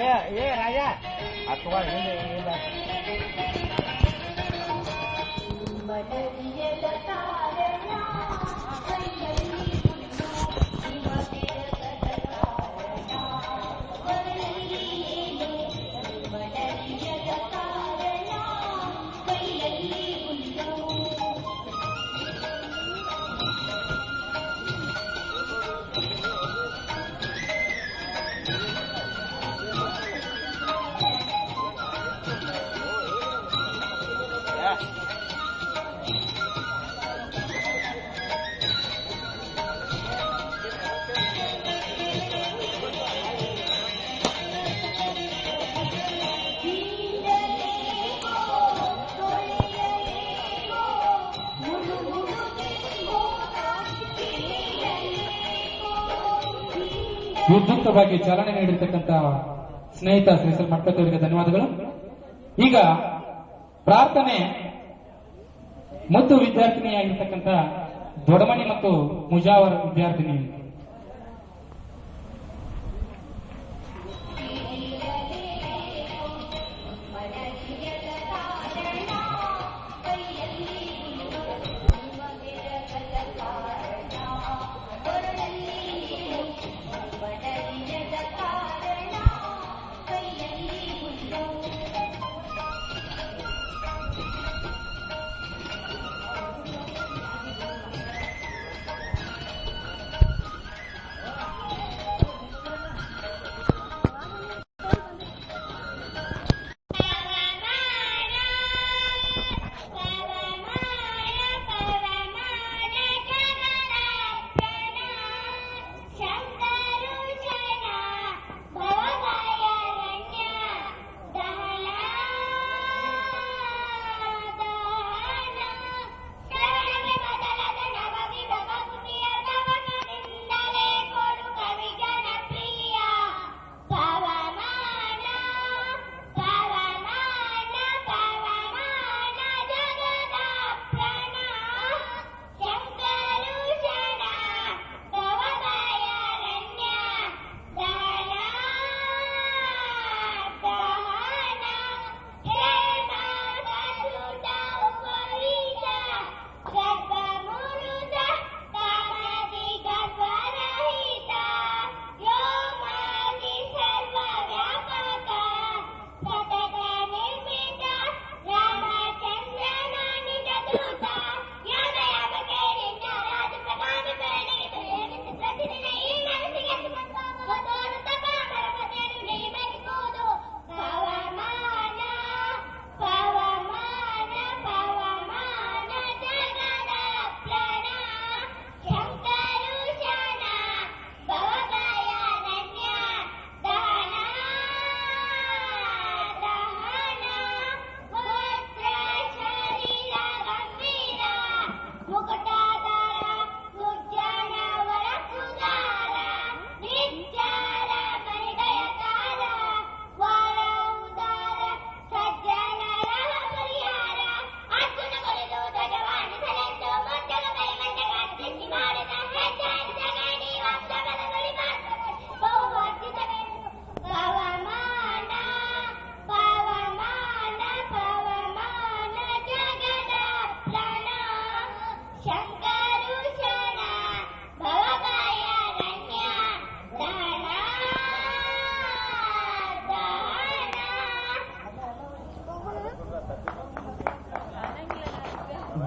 ಏ ರಾಜ ಅಥವಾ ವಿದ್ಯುಕ್ತವಾಗಿ ಚಾಲನೆ ನೀಡಿರ್ತಕ್ಕಂಥ ಸ್ನೇಹಿತ ಶ್ರೀಸಲ್ ಮಟ್ಕತ್ತವರಿಗೆ ಧನ್ಯವಾದಗಳು. ಈಗ ಪ್ರಾರ್ಥನೆ ಮತ್ತು ವಿದ್ಯಾರ್ಥಿನಿಯಾಗಿರ್ತಕ್ಕಂಥ ದೊಡಮನಿ ಮತ್ತು ಮುಜಾವರ್ ವಿದ್ಯಾರ್ಥಿನಿ.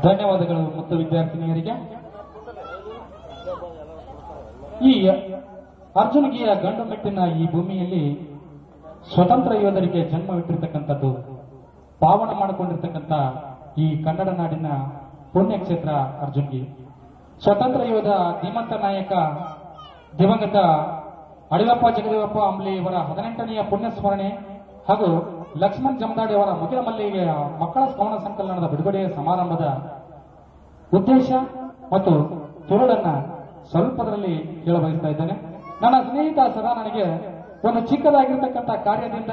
ಧನ್ಯವಾದಗಳು ಮತ್ತು ವಿದ್ಯಾರ್ಥಿನಿಯರಿಗೆ. ಈ ಅರ್ಜುನ್ಗಿಯ ಗಂಡು ಮೆಟ್ಟಿನ ಈ ಭೂಮಿಯಲ್ಲಿ ಸ್ವತಂತ್ರ ಯೋಧರಿಗೆ ಜನ್ಮವಿಟ್ಟಿರ್ತಕ್ಕಂಥದ್ದು, ಪಾವನ ಮಾಡಿಕೊಂಡಿರ್ತಕ್ಕಂಥ ಈ ಕನ್ನಡ ನಾಡಿನ ಪುಣ್ಯಕ್ಷೇತ್ರ ಅರ್ಜುನ್ಗಿ. ಸ್ವತಂತ್ರ ಯೋಧ ಧೀಮಂತ ನಾಯಕ ದಿವಂಗತ ಅಡಿಲಪ್ಪ ಜಗದೇವಪ್ಪ ಅಂಬ್ಲಿ ಇವರ 18ನೆಯ ಪುಣ್ಯ ಸ್ಮರಣೆ ಹಾಗೂ ಲಕ್ಷ್ಮಣ್ ಜಮದಾಡಿ ಅವರ ಮುಗಿಲ ಮಲ್ಲಿಗೆಯ ಮಕ್ಕಳ ಶ್ರವಣ ಸಂಕಲನದ ಬಿಡುಗಡೆಯ ಸಮಾರಂಭದ ಉದ್ದೇಶ ಮತ್ತು ತಿರುಳನ್ನ ಸ್ವಲ್ಪದರಲ್ಲಿ ಹೇಳಬಯಸ್ತಾ ಇದ್ದೇನೆ. ನನ್ನ ಸ್ನೇಹಿತ ಸದಾ ನನಗೆ ಒಂದು ಚಿಕ್ಕದಾಗಿರ್ತಕ್ಕಂಥ ಕಾರ್ಯದಿಂದ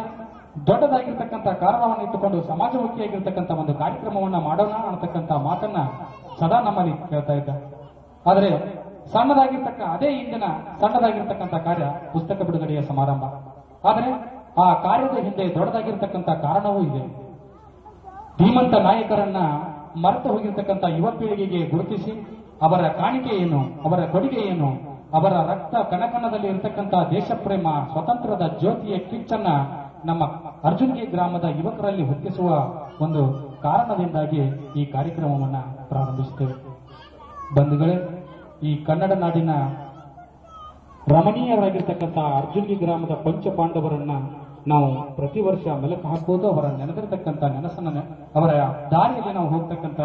ದೊಡ್ಡದಾಗಿರ್ತಕ್ಕಂಥ ಕಾರಣವನ್ನು ಇಟ್ಟುಕೊಂಡು ಸಮಾಜಮುಖಿಯಾಗಿರ್ತಕ್ಕಂಥ ಒಂದು ಕಾರ್ಯಕ್ರಮವನ್ನ ಮಾಡೋಣ ಅನ್ನತಕ್ಕಂಥ ಮಾತನ್ನ ಸದಾ ನಮ್ಮಲ್ಲಿ ಕೇಳ್ತಾ ಇದ್ದ. ಆದರೆ ಅದೇ ಇಂದಿನ ಸಣ್ಣದಾಗಿರ್ತಕ್ಕಂಥ ಕಾರ್ಯ ಪುಸ್ತಕ ಬಿಡುಗಡೆಯ ಸಮಾರಂಭ. ಆದರೆ ಆ ಕಾರ್ಯದ ಹಿಂದೆ ದೊಡ್ಡದಾಗಿರ್ತಕ್ಕಂಥ ಕಾರಣವೂ ಇದೆ. ಧೀಮಂತ ನಾಯಕರನ್ನ ಮರೆತು ಹೋಗಿರ್ತಕ್ಕಂಥ ಯುವ ಪೀಳಿಗೆಗೆ ಗುರುತಿಸಿ ಅವರ ಕಾಣಿಕೆ ಏನು, ಅವರ ಕೊಡುಗೆ ಏನು, ಅವರ ರಕ್ತ ಕಣಕಣದಲ್ಲಿ ಇರತಕ್ಕಂಥ ದೇಶಪ್ರೇಮ, ಸ್ವತಂತ್ರದ ಜ್ಯೋತಿಯ ಕಿಚ್ಚನ್ನ ನಮ್ಮ ಅರ್ಜುನ್ಗಿ ಗ್ರಾಮದ ಯುವಕರಲ್ಲಿ ಹುಟ್ಟಿಸುವ ಒಂದು ಕಾರಣದಿಂದಾಗಿ ಈ ಕಾರ್ಯಕ್ರಮವನ್ನ ಪ್ರಾರಂಭಿಸುತ್ತೇವೆ. ಬಂಧುಗಳೇ, ಈ ಕನ್ನಡ ನಾಡಿನ ರಮಣೀಯರಾಗಿರ್ತಕ್ಕಂಥ ಅರ್ಜುನ್ಗಿ ಗ್ರಾಮದ ಪಂಚಪಾಂಡವರನ್ನ ನಾವು ಪ್ರತಿ ವರ್ಷ ಮೆಲುಕು ಹಾಕುವುದು, ಅವರ ನೆನೆದಿರ್ತಕ್ಕಂಥ ನೆನಸನ್ನ, ಅವರ ದಾರಿಯಲ್ಲಿ ನಾವು ಹೋಗ್ತಕ್ಕಂಥ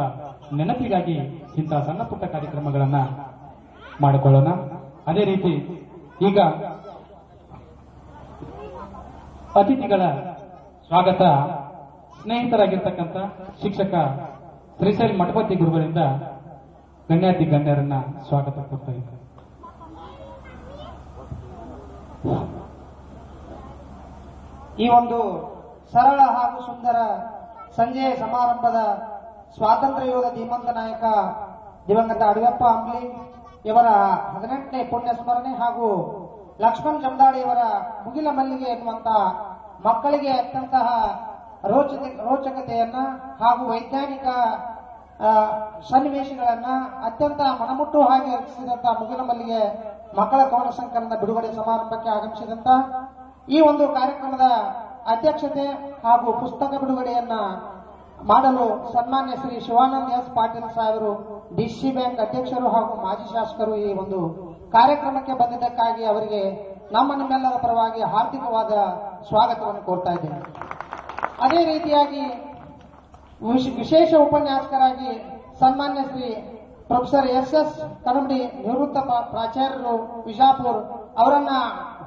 ನೆನಪಿಗಾಗಿ ಇಂತಹ ಸಣ್ಣ ಪುಟ್ಟ ಕಾರ್ಯಕ್ರಮಗಳನ್ನ ಮಾಡಿಕೊಳ್ಳೋಣ. ಅದೇ ರೀತಿ ಈಗ ಅತಿಥಿಗಳ ಸ್ವಾಗತ ಸ್ನೇಹಿತರಾಗಿರ್ತಕ್ಕಂಥ ಶಿಕ್ಷಕ ಶ್ರೀಶೈಲ್ ಮಠಪತಿ ಗುರುಗಳಿಂದ ಗಣ್ಯಾತಿ ಗಣ್ಯರನ್ನ ಸ್ವಾಗತ ಕೊಡ್ತಾ ಇದ್ದಾರೆ. ಈ ಒಂದು ಸರಳ ಹಾಗೂ ಸುಂದರ ಸಂಜೆಯ ಸಮಾರಂಭದ ಸ್ವಾತಂತ್ರ್ಯ ಯೋಧ ಧೀಮಂತ ನಾಯಕ ದಿವಂಗತ ಅಡಿಯಪ್ಪ ಅಂಬ್ಲಿ ಇವರ 18ನೇ ಪುಣ್ಯ ಸ್ಮರಣೆ ಹಾಗೂ ಲಕ್ಷ್ಮಣ್ ಜಮದಾಡಿಯವರ ಮುಗಿಲ ಮಲ್ಲಿಗೆ ಎನ್ನುವಂತ ಮಕ್ಕಳಿಗೆ ಅತ್ಯಂತಹ ರೋಚಕತೆಯನ್ನ ಹಾಗೂ ವೈಜ್ಞಾನಿಕ ಸನ್ನಿವೇಶಗಳನ್ನ ಅತ್ಯಂತ ಮನಮುಟ್ಟು ಹಾಗೆ ರಚಿಸಿದಂತಹ ಮುಗಿಲ ಮಲ್ಲಿಗೆ ಮಕ್ಕಳ ಕವನ ಸಂಕಲನ ಬಿಡುಗಡೆ ಸಮಾರಂಭಕ್ಕೆ ಆಗಮಿಸಿದಂತ ಈ ಒಂದು ಕಾರ್ಯಕ್ರಮದ ಅಧ್ಯಕ್ಷತೆ ಹಾಗೂ ಪುಸ್ತಕ ಬಿಡುಗಡೆಯನ್ನ ಮಾಡಲು ಸನ್ಮಾನ್ಯ ಶ್ರೀ ಶಿವಾನಂದ ಎಸ್ ಪಾಟೀಲ್ ಸಾಹೇಬರು ಡಿಸಿ ಬ್ಯಾಂಕ್ ಅಧ್ಯಕ್ಷರು ಹಾಗೂ ಮಾಜಿ ಶಾಸಕರು ಈ ಒಂದು ಕಾರ್ಯಕ್ರಮಕ್ಕೆ ಬಂದಿದ್ದಕ್ಕಾಗಿ ಅವರಿಗೆ ನಿಮ್ಮೆಲ್ಲರ ಪರವಾಗಿ ಹಾರ್ದಿಕವಾದ ಸ್ವಾಗತವನ್ನು ಕೋರ್ತಾ ಇದ್ದೇನೆ. ಅದೇ ರೀತಿಯಾಗಿ ವಿಶೇಷ ಉಪನ್ಯಾಸಕರಾಗಿ ಸನ್ಮಾನ್ಯ ಶ್ರೀ ಪ್ರೊಫೆಸರ್ ಎಸ್ ಕನಮಡಿ ನಿವೃತ್ತ ಪ್ರಾಚಾರ್ಯರು ವಿಜಾಪುರ್ ಅವರನ್ನ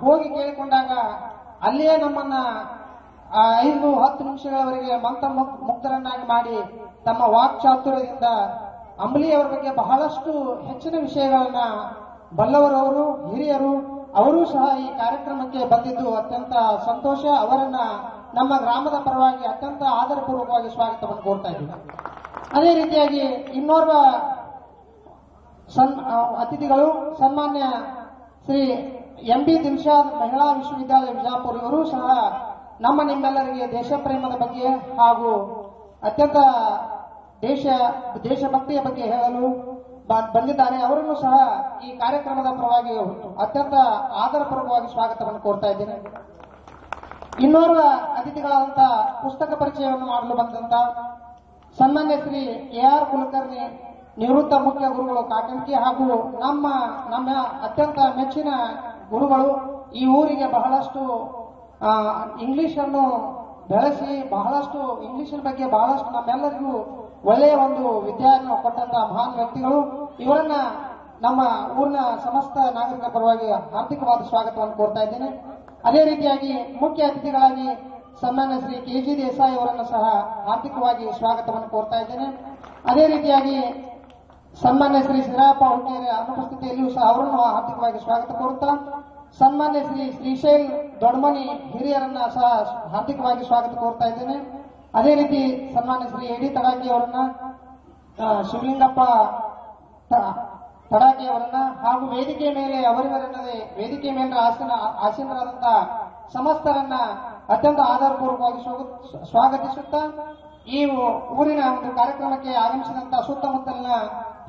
ಹೋಗಿ ಕೇಳಿಕೊಂಡಾಗ ಅಲ್ಲಿಯೇ ನಮ್ಮನ್ನ 5-10 ನಿಮಿಷಗಳವರೆಗೆ ಮಂತ್ರ ಮುಗ್ಧರನ್ನಾಗಿ ಮಾಡಿ ತಮ್ಮ ವಾಕ್ಚಾತುರ್ಯದಿಂದ ಅಂಬಲಿಯವರ ಬಗ್ಗೆ ಬಹಳಷ್ಟು ಹೆಚ್ಚಿನ ವಿಷಯಗಳನ್ನ ಬಲ್ಲವರವರು, ಹಿರಿಯರು ಅವರೂ ಸಹ ಈ ಕಾರ್ಯಕ್ರಮಕ್ಕೆ ಬಂದಿದ್ದು ಅತ್ಯಂತ ಸಂತೋಷ. ಅವರನ್ನ ನಮ್ಮ ಗ್ರಾಮದ ಪರವಾಗಿ ಅತ್ಯಂತ ಆದರಪೂರ್ವಕವಾಗಿ ಸ್ವಾಗತವನ್ನು ಕೋರ್ತಾ ಇದ್ದೀವಿ. ಅದೇ ರೀತಿಯಾಗಿ ಇನ್ನೋರ್ವ ಅತಿಥಿಗಳು ಸನ್ಮಾನ್ಯ ಶ್ರೀ MB ದಿಲ್ಶಾದ್ ಮಹಿಳಾ ವಿಶ್ವವಿದ್ಯಾಲಯ ವಿಜಾಪುರ ಇವರು ಸಹ ನಿಮ್ಮೆಲ್ಲರಿಗೆ ದೇಶಪ್ರೇಮದ ಬಗ್ಗೆ ಹಾಗೂ ಅತ್ಯಂತ ದೇಶಭಕ್ತಿಯ ಬಗ್ಗೆ ಹೇಳಲು ಬಂದಿದ್ದಾರೆ. ಅವರನ್ನು ಸಹ ಈ ಕಾರ್ಯಕ್ರಮದ ಪರವಾಗಿ ಅತ್ಯಂತ ಆದರಪೂರ್ವಕವಾಗಿ ಸ್ವಾಗತವನ್ನು ಕೋರ್ತಾ ಇದ್ದೇನೆ. ಇನ್ನೋರ್ವ ಅತಿಥಿಗಳಾದಂತಹ ಪುಸ್ತಕ ಪರಿಚಯವನ್ನು ಮಾಡಲು ಬಂದಂತ ಸನ್ಮಾನ್ಯ ಶ್ರೀ AR ಕುಲಕರ್ಣಿ ನಿವೃತ್ತ ಮುಖ್ಯ ಗುರುಗಳು ಕಾಕಂಕಿ ಹಾಗೂ ನಮ್ಮ ಅತ್ಯಂತ ಮೆಚ್ಚಿನ ಗುರುಗಳು ಈ ಊರಿಗೆ ಬಹಳಷ್ಟು ಇಂಗ್ಲಿಷ್ ಅನ್ನು ಬೆಳೆಸಿ ಬಹಳಷ್ಟು ಇಂಗ್ಲಿಷಿನ ಬಗ್ಗೆ ಬಹಳಷ್ಟು ನಮ್ಮೆಲ್ಲರಿಗೂ ಒಳ್ಳೆಯ ಒಂದು ವಿದ್ಯೆಯನ್ನು ಕೊಟ್ಟಂತಹ ಮಹಾನ್ ವ್ಯಕ್ತಿಗಳು. ಇವರನ್ನ ನಮ್ಮ ಊರಿನ ಸಮಸ್ತ ನಾಗರಿಕರ ಪರವಾಗಿ ಹಾರ್ದಿಕವಾದ ಸ್ವಾಗತವನ್ನು ಕೋರ್ತಾ ಇದ್ದೇನೆ. ಅದೇ ರೀತಿಯಾಗಿ ಮುಖ್ಯ ಅತಿಥಿಗಳಾಗಿ ಸನ್ಮಾನ್ಯ ಶ್ರೀ KG ದೇಸಾಯಿ ಅವರನ್ನು ಸಹ ಹಾರ್ದಿಕವಾಗಿ ಸ್ವಾಗತವನ್ನು ಕೋರ್ತಾ ಇದ್ದೇನೆ. ಅದೇ ರೀತಿಯಾಗಿ ಸನ್ಮಾನ್ಯ ಶ್ರೀ ಶ್ರೀರಾಯಪ್ಪ ಹುಕ್ಕೇರಿ ಅನುಪಸ್ಥಿತಿಯಲ್ಲಿಯೂ ಸಹ ಅವರನ್ನು ಹಾರ್ದಿಕವಾಗಿ ಸ್ವಾಗತ ಕೋರುತ್ತಾ ಸನ್ಮಾನ್ಯ ಶ್ರೀ ಶ್ರೀಶೈಲ್ ದೊಡ್ಡಮನಿ ಹಿರಿಯರನ್ನ ಸಹ ಹಾರ್ದಿಕವಾಗಿ ಸ್ವಾಗತ ಕೋರ್ತಾ ಇದ್ದೇನೆ. ಅದೇ ರೀತಿ ಸನ್ಮಾನ್ಯ ಶ್ರೀ ಎಡಿ ತಡಾಕಿ ಅವರನ್ನ, ಶಿವಲಿಂಗಪ್ಪ ತಡಾಕಿ ಅವರನ್ನ ಹಾಗೂ ವೇದಿಕೆ ಮೇಲೆ ಅವರಿವರನ್ನದೇ ವೇದಿಕೆ ಮೇಲೆ ಆಸೀನರಾದಂತಹ ಸಮಸ್ತರನ್ನ ಅತ್ಯಂತ ಆಧಾರಪೂರ್ವಕವಾಗಿ ಸ್ವಾಗತಿಸುತ್ತಾ ಈ ಊರಿನ ಒಂದು ಕಾರ್ಯಕ್ರಮಕ್ಕೆ ಆಗಮಿಸಿದಂತಹ ಸುತ್ತಮುತ್ತಲಿನ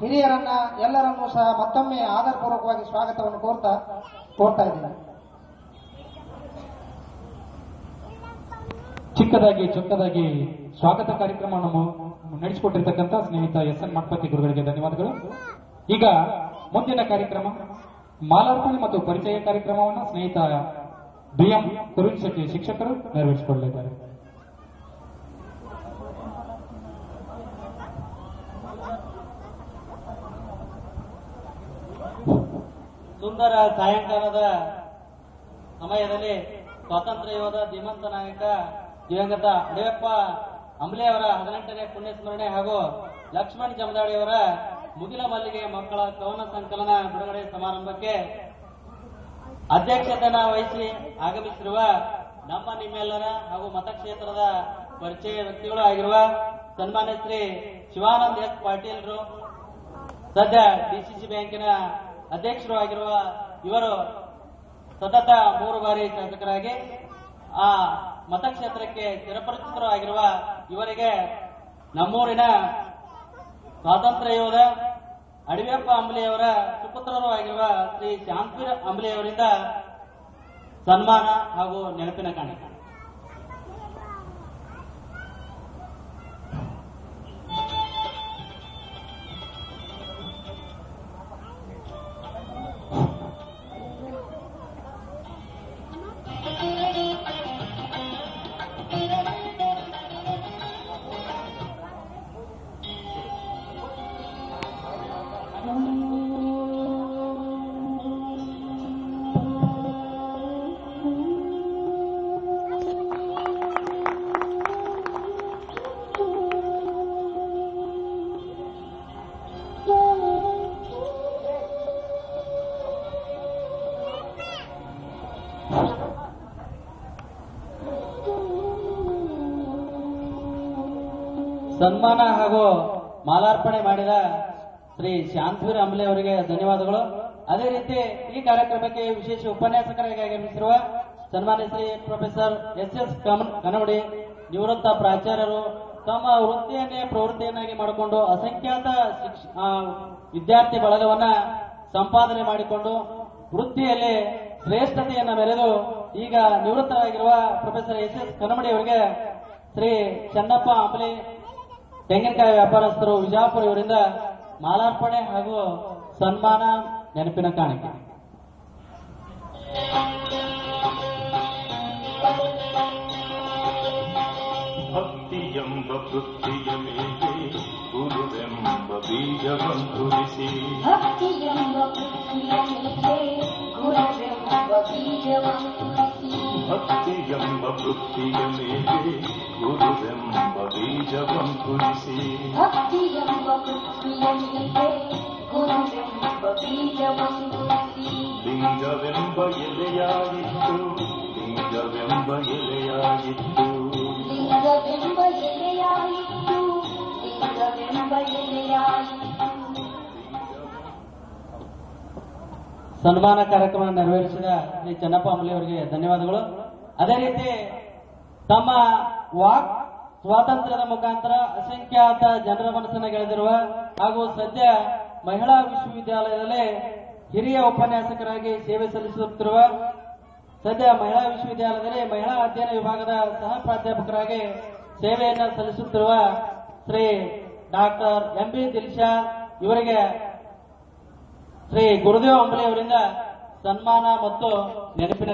ಹಿರಿಯರನ್ನ ಎಲ್ಲರನ್ನೂ ಸಹ ಮತ್ತೊಮ್ಮೆ ಆಧಾರಪೂರ್ವಕವಾಗಿ ಸ್ವಾಗತವನ್ನು ಕೋರ್ತಾ ಇದ್ದೇನೆ. ಚೊಕ್ಕದಾಗಿ ಸ್ವಾಗತ ಕಾರ್ಯಕ್ರಮವನ್ನು ನಡೆಸಿಕೊಟ್ಟಿರ್ತಕ್ಕಂಥ ಸ್ನೇಹಿತ SN ಮಠಪತಿ ಗುರುಗಳಿಗೆ ಧನ್ಯವಾದಗಳು. ಈಗ ಮುಂದಿನ ಕಾರ್ಯಕ್ರಮ ಮಾಲಾರ್ಪಣೆ ಮತ್ತು ಪರಿಚಯ ಕಾರ್ಯಕ್ರಮವನ್ನು ಸ್ನೇಹಿತ BM ಕುರುಣ್ ಶೆಟ್ಟಿ ಶಿಕ್ಷಕರು ನೆರವೇರಿಸಿಕೊಳ್ಳಲಿದ್ದಾರೆ. ಸುಂದರ ಸಾಯಂಕಾಲದ ಸಮಯದಲ್ಲಿ ಸ್ವಾತಂತ್ರ್ಯ ಯೋಧ ಧೀಮಂತ ನಾಯಕ ದಿವಂಗತ ಅಡಿಯಪ್ಪ ಅಂಬ್ಲಿ ಅವರ 18ನೇ ಪುಣ್ಯಸ್ಮರಣೆ ಹಾಗೂ ಲಕ್ಷ್ಮಣ್ ಜಮದಾಡಿಯವರ ಮುಗಿಲ ಮಲ್ಲಿಗೆ ಮಕ್ಕಳ ಕವನ ಸಂಕಲನ ಬಿಡುಗಡೆ ಸಮಾರಂಭಕ್ಕೆ ಅಧ್ಯಕ್ಷತೆಯನ್ನು ವಹಿಸಿ ಆಗಮಿಸಿರುವ ನಿಮ್ಮೆಲ್ಲರ ಹಾಗೂ ಮತಕ್ಷೇತ್ರದ ಪರಿಚಯ ವ್ಯಕ್ತಿಗಳು ಆಗಿರುವ ಸನ್ಮಾನ್ಯ ಶ್ರೀ ಶಿವಾನಂದ ಎಸ್ ಪಾಟೀಲ್ರು, ಸದ್ಯ DCC ಬ್ಯಾಂಕಿನ ಅಧ್ಯಕ್ಷರು ಆಗಿರುವ ಇವರು ಸತತ 3 ಬಾರಿ ಶಾಸಕರಾಗಿ ಆ ಮತಕ್ಷೇತ್ರಕ್ಕೆ ಚಿರಪರಿಚಿತರು ಆಗಿರುವ ಇವರಿಗೆ ನಮ್ಮೂರಿನ ಸ್ವಾತಂತ್ರ್ಯ ಯೋಧ ಅಡವಿಯಪ್ಪ ಅಂಬಲಿಯವರ ಸುಪುತ್ರರು ಆಗಿರುವ ಶ್ರೀ ಶಾಂತವೀರ ಅಂಬಲಿಯವರಿಂದ ಸನ್ಮಾನ ಹಾಗೂ ನೆನಪಿನ ಕಾಣಿಕೆ. ಸನ್ಮಾನ ಹಾಗೂ ಮಾಲಾರ್ಪಣೆ ಮಾಡಿದ ಶ್ರೀ ಶಾಂತವೀರ ಅಂಬಲಿ ಅವರಿಗೆ ಧನ್ಯವಾದಗಳು. ಅದೇ ರೀತಿ ಈ ಕಾರ್ಯಕ್ರಮಕ್ಕೆ ವಿಶೇಷ ಉಪನ್ಯಾಸಕರಾಗಿ ಆಗಮಿಸಿರುವ ಸನ್ಮಾನ್ಯ ಶ್ರೀ ಪ್ರೊಫೆಸರ್ ಎಸ್ ಕನವಡಿ ನಿವೃತ್ತ ಪ್ರಾಚಾರ್ಯರು ತಮ್ಮ ವೃತ್ತಿಯನ್ನೇ ಪ್ರವೃತ್ತಿಯನ್ನಾಗಿ ಮಾಡಿಕೊಂಡು ಅಸಂಖ್ಯಾತ ವಿದ್ಯಾರ್ಥಿ ಬಳಗವನ್ನ ಸಂಪಾದನೆ ಮಾಡಿಕೊಂಡು ವೃತ್ತಿಯಲ್ಲಿ ಶ್ರೇಷ್ಠತೆಯನ್ನು ಮೆರೆದು ಈಗ ನಿವೃತ್ತರಾಗಿರುವ ಪ್ರೊಫೆಸರ್ ಎಸ್ ಕನವಡಿ ಅವರಿಗೆ ಶ್ರೀ ಚನ್ನಪ್ಪ ಅಂಬಲಿ ತೆಂಗಿನಕಾಯಿ ವ್ಯಾಪಾರಸ್ಥರು ವಿಜಯಪುರ ಇವರಿಂದ ಮಾಲಾರ್ಪಣೆ ಹಾಗೂ ಸನ್ಮಾನ ನೆನಪಿನ ಕಾಣಿಕೆ. ಭಕ್ತಿಯೆಂಬ ವೃತ್ತಿಯ ಮೇಲೆ ಗುರುವೆಂಬ ಬೀಜವಂತುರಿಸಿ ಭಕ್ತಿಯೆಂಬ ವೃತ್ತಿಯ ಮೇಲೆ ಗುರುವೆಂಬ ಬೀಜವಂತುರಿಸಿ ಭಕ್ತಿಯೆಂಬ ವೃತ್ತಿಯ ಮೇಲೆ ಗುರುವೆಂಬ ಬೀಜವಂತುರಿಸಿ ಭಕ್ತಿಯೆಂಬ ವೃತ್ತಿಯ ಮೇಲೆ ಗುರುವೆಂಬ ಬೀಜವಂತುರಿಸಿ ಲಿಂಗವೆಂಬ ಎಲೆಯಾಗಿತ್ತು ಲಿಂಗವೆಂಬ ಎಲೆಯಾಗಿತ್ತು ಲಿಂಗವೆಂಬ ಎಲೆಯಾಯಿತು ಲಿಂಗವೆಂಬ ಎಲೆಯಾಯಿತು. ಸನ್ಮಾನ ಕಾರ್ಯಕ್ರಮ ನೆರವೇರಿಸಿದ ಶ್ರೀ ಚನ್ನಪ್ಪ ಅಂಬಲಿ ಅವರಿಗೆ ಧನ್ಯವಾದಗಳು. ಅದೇ ರೀತಿ ತಮ್ಮ ವಾಕ್ ಸ್ವಾತಂತ್ರ್ಯದ ಮುಖಾಂತರ ಅಸಂಖ್ಯಾತ ಜನರ ಮನಸ್ಸನ್ನು ಗೆಳೆದಿರುವ ಹಾಗೂ ಸದ್ಯ ಮಹಿಳಾ ವಿಶ್ವವಿದ್ಯಾಲಯದಲ್ಲಿ ಹಿರಿಯ ಉಪನ್ಯಾಸಕರಾಗಿ ಸೇವೆ ಸಲ್ಲಿಸುತ್ತಿರುವ ಸದ್ಯ ಮಹಿಳಾ ವಿಶ್ವವಿದ್ಯಾಲಯದಲ್ಲಿ ಮಹಿಳಾ ಅಧ್ಯಯನ ವಿಭಾಗದ ಸಹ ಪ್ರಾಧ್ಯಾಪಕರಾಗಿ ಸೇವೆಯನ್ನು ಸಲ್ಲಿಸುತ್ತಿರುವ ಶ್ರೀ ಡಾಕ್ಟರ್ ಎಂಬಿ ದಿಲ್ಶಾ ಇವರಿಗೆ ಶ್ರೀ ಗುರುದೇವ್ ಅಂಬಲಿ ಅವರಿಂದ ಸನ್ಮಾನ ಮತ್ತು ನೆನಪಿನ